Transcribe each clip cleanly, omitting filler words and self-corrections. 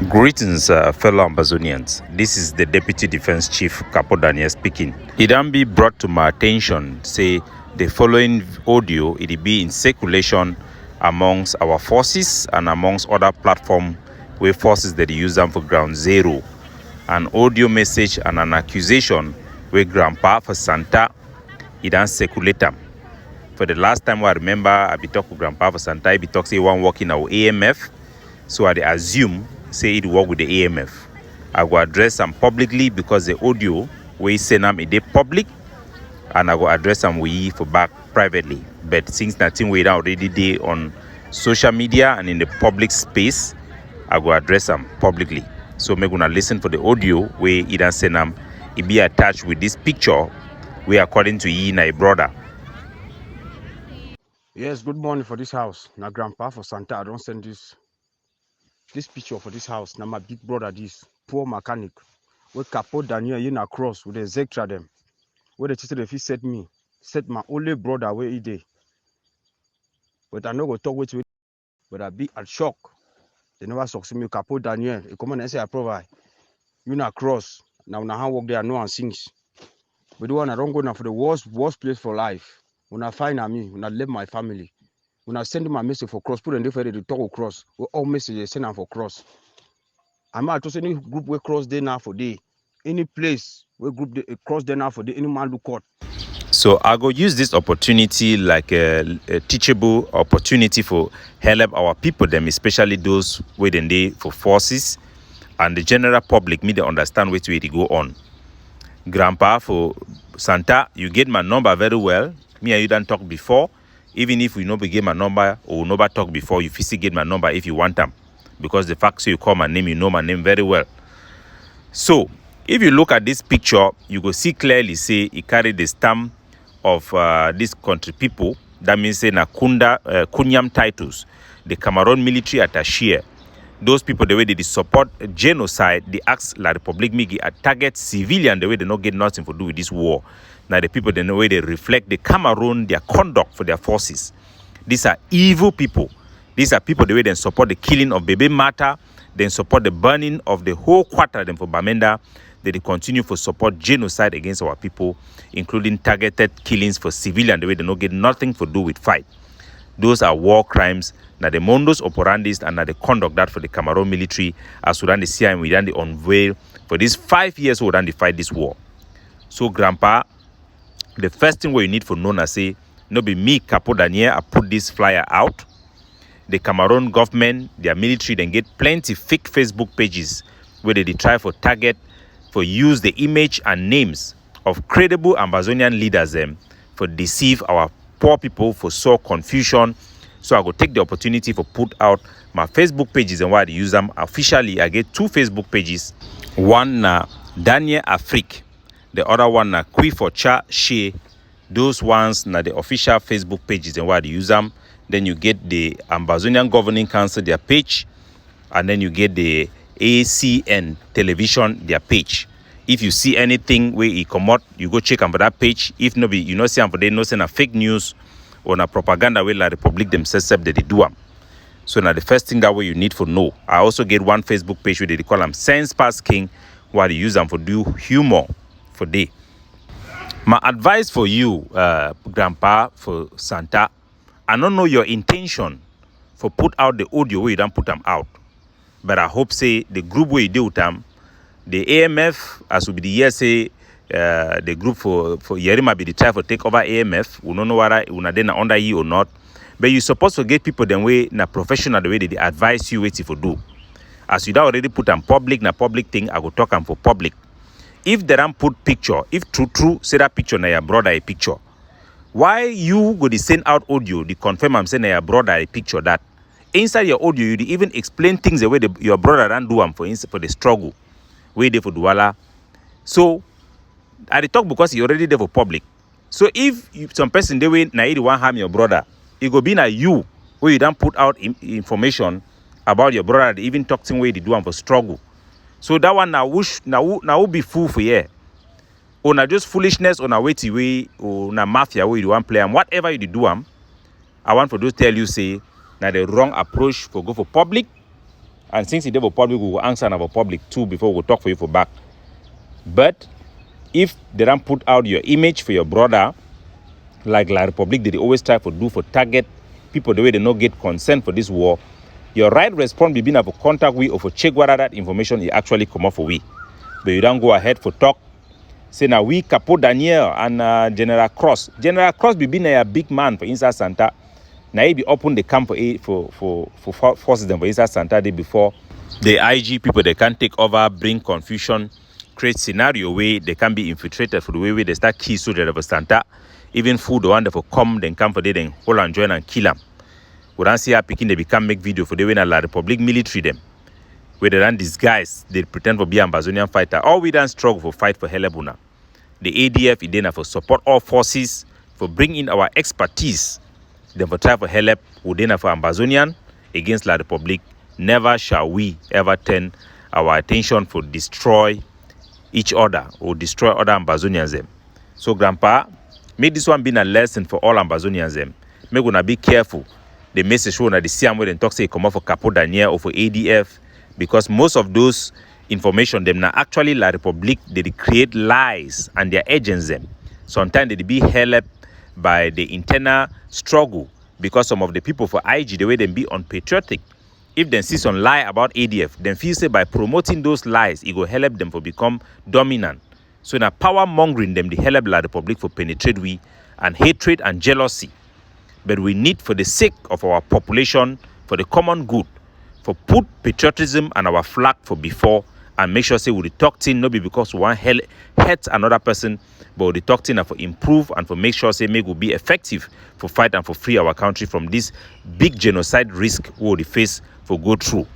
Greetings, fellow Ambazonians. This is the Deputy Defense Chief, Capo Daniel speaking. It can be brought to my attention, say, the following audio, it will be in circulation amongst our forces and amongst other platform where forces that use them for ground zero. An audio message and an accusation where Grandpa for Santa, it can circulate them. For the last time I remember, I be talk to Grandpa for Santa, I be talk say one working our AMF. So I assume say it work with the AMF. I go address them publicly because the audio we send them in the public, and I go address them we for back privately. But since nothing we already did on social media and in the public space, I go address them publicly. So me gonna listen for the audio where it and send them. It be attached with this picture, where according to ye na brother. Yes, good morning for this house. Now, Grandpa for Santa, I don't send this picture for this house. Now, my big brother, this poor mechanic, where Capo Daniel in a cross with the Zektra them, where the teacher if he said my only brother where he did. But I know go talk with you, but I be at shock. They never succeed me. Capo Daniel, he come and say I provide. You na cross. Now, how work there, no one sings. But the one I don't go now for the worst place for life. When I find me, when I leave my family. When I send my message for cross, put in different to talk cross. We all messages send them for cross. I'm out to send any group where cross day now for day. Any place where group day, cross day now for day, any man look court. So I go use this opportunity like a teachable opportunity for help our people, them especially those waiting there for forces and the general public, me they understand which way to go on. Grandpa for Santa, you get my number very well. Me and you done talk before. Even if we never get my number or never talk before, you physically get my number if you want them. Because the fact so you call my name, you know my name very well. So, if you look at this picture, you go see clearly, say, it carry the stamp of this country people. That means, say, Kunyam titles. The Cameroon military attaché. Those people, the way they support genocide, they ask La Republique Migi target civilian, the way they not get nothing to do with this war. Now, the people, the way they reflect the Cameroon, their conduct for their forces. These are evil people. These are people, the way they support the killing of Baby Mata, they support the burning of the whole quarter them for Bamenda. They continue to support genocide against our people, including targeted killings for civilians, the way they don't get nothing to do with fight. Those are war crimes. Now the modus operandi and now the conduct that for the Cameroon military, as we done the CIM, we done the unveil for these 5 years we done the fight this war. So Grandpa, the first thing we need for know na say, no be me, Capo Daniel, I put this flyer out. The Cameroon government, their military, then get plenty fake Facebook pages where they try for target, for use the image and names of credible Ambazonian leaders them for deceive our poor people, for sow confusion. So I go take the opportunity for put out my Facebook pages and why they use them officially. I get 2 Facebook pages. One na Daniel Afrique. The other one na Kui for Cha She. Those ones na the official Facebook pages and why they use them. Then you get the Ambazonian Governing Council, their page. And then you get the ACN television, their page. If you see anything where it come out, you go check on that page. If no be, you know, see for they no send a fake news or a propaganda where La Republique themselves that they do them. So now the first thing that way you need to know. I also get one Facebook page where they call them Sense Pass King, where they use them for do humor for day. My advice for you, Grandpa, for Santa, I don't know your intention for put out the audio where you don't put them out. But I hope say the group where you do with them, the AMF, as will be the year say, the group for Yerima be the try for take over AMF. We don't know whether una then under you or not. But you supposed to get people the way na professional the way they advise you what to do. As you don't already put on public na public thing, I go talk them for public. If they don't put picture, if true say that picture na your brother a picture. Why you go to send out audio, the confirm I'm saying na your brother a picture that inside your audio you even explain things the way your brother don't do them for the struggle. Way there for Douala. So I talk because he already there for public. So if some person they way na you want harm your brother, it go be na you where you don't put out information about your brother. They even talk to him way they do them for struggle. So that one now be fool for yeah. Or na just foolishness or na weighty way or na mafia way you want play and whatever you do I want for those tell you say na the wrong approach for go for public And since it's for public, we will answer our public too before we talk for you for back. But if they don't put out your image for your brother, like La Republic, they always try to do for target people the way they not get consent for this war, your right response be being able to contact we or for check whether that information is actually come up for we. But you don't go ahead for talk. Say now we Capo Daniel and General Cross. General Cross be being a big man for inside Santa. Now he be open the camp for forces them for inside Santa day before the IG people they can take over, bring confusion, create scenario where they can be infiltrated for the way they start kill soldiers of Santa. Even food the one that for come then come for they then hold and join and kill them. We don't see how picking they become make video for the way in La Republic military them. Where they don't disguise, they pretend to be Ambazonian fighter. Or we don't struggle for fight for Helebuna. The ADF is there for support all forces, for bring in our expertise. Then for try for help, we then for Ambazonian against La Republic. Never shall we ever turn our attention for destroy each other or destroy other Ambazonians them. So Grandpa, make this one be a lesson for all Ambazonians them. Make gonna be careful. The message when the same way they talk say come out for Capo Daniel or for ADF, because most of those information them now actually La Republic they create lies and their agents them. Sometimes they be helped by the internal struggle because some of the people for IG the way they be unpatriotic. If they see some lie about ADF, then feel say by promoting those lies, it will help them for become dominant. So now power mongering them, the help La Republic for penetrate we and hatred and jealousy. But we need for the sake of our population, for the common good, for put patriotism and our flag for before and make sure say we talk thing not be because one hurt another person, but we talk thing and for improve and for make sure say make we be effective for fight and for free our country from this big genocide risk we will face for go through.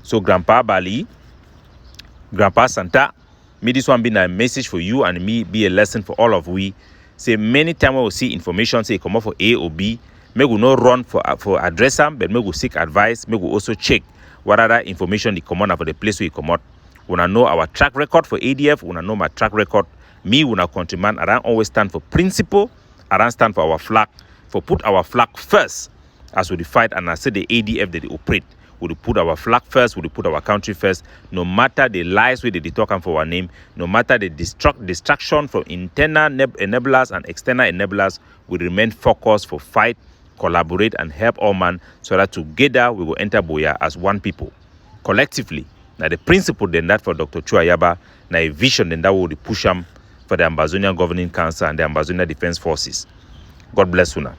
So Grandpa Bali, Grandpa Santa, may this one be a message for you and me be a lesson for all of we. Say many times we will see information say come up for A or B. May we not run for address them, but may we seek advice. May we also check what other information they come on for the place we come out. When I know our track record for ADF, when I know my track record, me when I countryman, I don't always stand for principle. I don't stand for our flag, for put our flag first as we fight. And I say the ADF that they operate. We put our flag first, we put our country first, no matter the lies we they talk for our name, no matter the distraction from internal enablers and external enablers, we remain focused for fight, collaborate and help all man so that together we will enter Boya as one people. Collectively, now the principle then that for Dr. Chuayaba, now a vision then that will push him for the Ambazonian Governing Council and the Ambazonian Defense Forces. God bless you now.